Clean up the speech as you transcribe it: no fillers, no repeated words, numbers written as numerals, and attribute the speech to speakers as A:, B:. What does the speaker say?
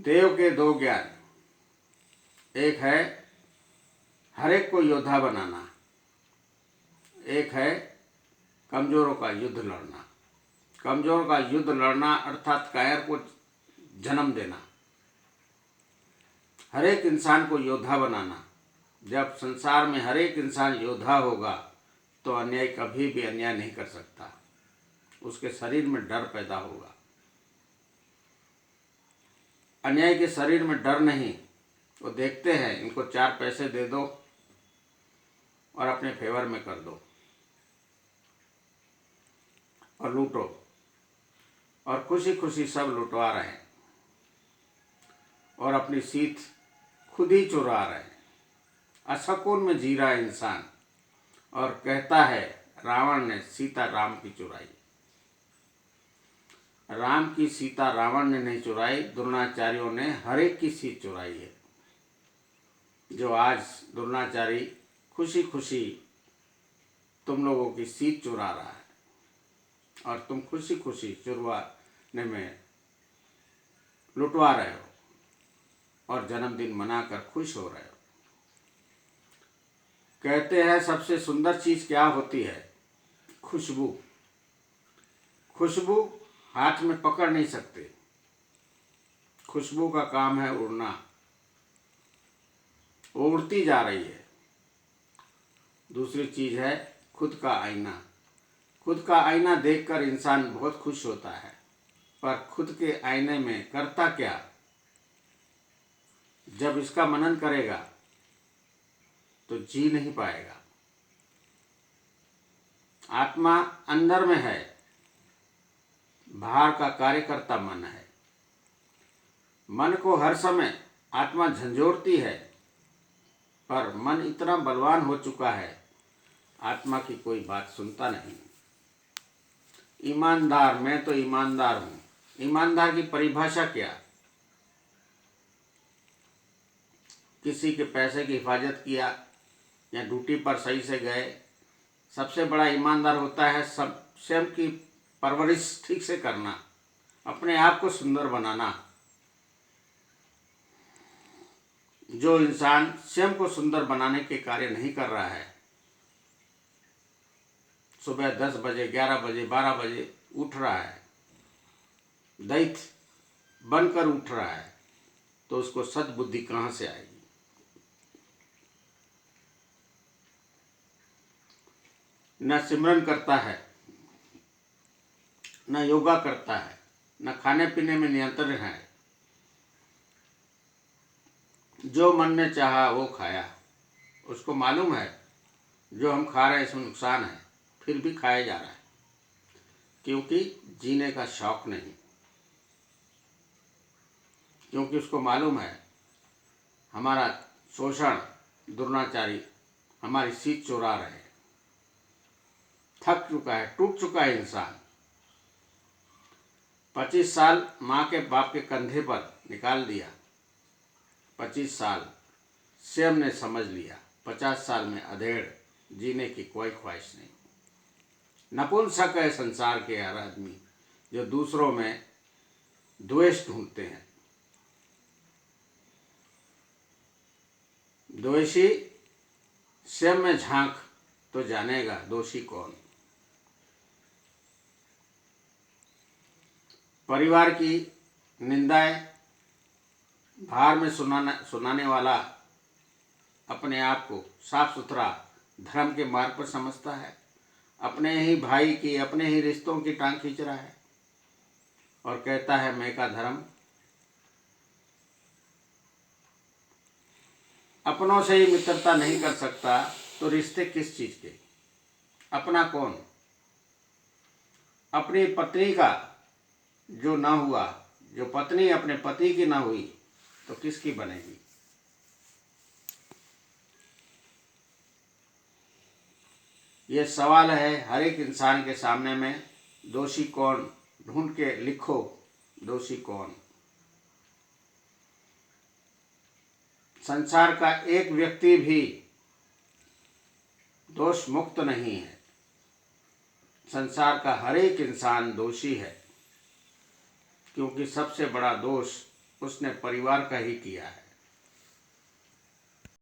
A: देव के दो ज्ञान। एक है हर एक को योद्धा बनाना, एक है कमजोरों का युद्ध लड़ना। कमजोर का युद्ध लड़ना अर्थात कायर को जन्म देना, हर एक इंसान को योद्धा बनाना। जब संसार में हर एक इंसान योद्धा होगा तो अन्याय कभी भी अन्याय नहीं कर सकता, उसके शरीर में डर पैदा होगा। अन्याय के शरीर में डर नहीं, वो देखते हैं इनको 4 पैसे दे दो और अपने फेवर में कर दो और लूटो, और खुशी खुशी सब लुटवा रहे हैं और अपनी सीट खुद ही चुरा रहे हैं। असकून में जी रहा है इंसान और कहता है रावण ने सीता राम की चुराई। राम की सीता रावण ने नहीं चुराई, द्रोणाचार्यों ने हर एक की सीट चुराई है। जो आज द्रोणाचार्य खुशी खुशी तुम लोगों की सीट चुरा रहा है और तुम खुशी खुशी चुरवाने में लुटवा रहे हो और जन्मदिन मनाकर खुश हो रहे हो। कहते हैं सबसे सुंदर चीज क्या होती है? खुशबू। खुशबू हाथ में पकड़ नहीं सकते, खुशबू का काम है उड़ना, उड़ती जा रही है। दूसरी चीज है खुद का आईना। खुद का आईना देखकर इंसान बहुत खुश होता है, पर खुद के आईने में करता क्या? जब इसका मनन करेगा तो जी नहीं पाएगा। आत्मा अंदर में है, बाहर का कार्यकर्ता मन है। मन को हर समय आत्मा झंझोरती है, पर मन इतना बलवान हो चुका है आत्मा की कोई बात सुनता नहीं। ईमानदार, मैं तो ईमानदार हूं। ईमानदार की परिभाषा क्या? किसी के पैसे की हिफाजत किया या ड्यूटी पर सही से गए। सबसे बड़ा ईमानदार होता है सब स्वयं की परवरिश ठीक से करना, अपने आप को सुंदर बनाना। जो इंसान स्वयं को सुंदर बनाने के कार्य नहीं कर रहा है, सुबह 10 बजे 11 बजे 12 बजे उठ रहा है, दैत्य बनकर उठ रहा है, तो उसको सद्बुद्धि कहाँ से आएगी? न सिमरन करता है, न योगा करता है, न खाने पीने में नियंत्रण है। जो मन ने चाहा वो खाया। उसको मालूम है जो हम खा रहे हैं इसमें नुकसान है, फिर भी खाया जा रहा है, क्योंकि जीने का शौक नहीं। क्योंकि उसको मालूम है हमारा शोषण द्रोणाचार्य हमारी सीट चुरा रहे हैं। थक चुका है, टूट चुका है इंसान। 25 साल माँ के बाप के कंधे पर निकाल दिया, 25 साल स्वयं ने समझ लिया, 50 साल में अधेड़, जीने की कोई ख्वाहिश नहीं। नपुंसक है संसार के हर आदमी जो दूसरों में द्वेष ढूंढते हैं। द्वेषी स्वयं में झांक तो जानेगा दोषी कौन। परिवार की निंदाएं बाहर में सुनाने वाला अपने आप को साफ सुथरा धर्म के मार्ग पर समझता है। अपने ही भाई की, अपने ही रिश्तों की टांग खींच रहा है और कहता है मैं का धर्म। अपनों से ही मित्रता नहीं कर सकता तो रिश्ते किस चीज के? अपना कौन? अपनी पत्नी का जो ना हुआ, जो पत्नी अपने पति की ना हुई तो किसकी बनेगी? ये सवाल है हर एक इंसान के सामने में। दोषी कौन? ढूंढ के लिखो, दोषी कौन? संसार का एक व्यक्ति भी दोष मुक्त नहीं है। संसार का हर एक इंसान दोषी है, क्योंकि सबसे बड़ा दोष उसने परिवार का ही किया है।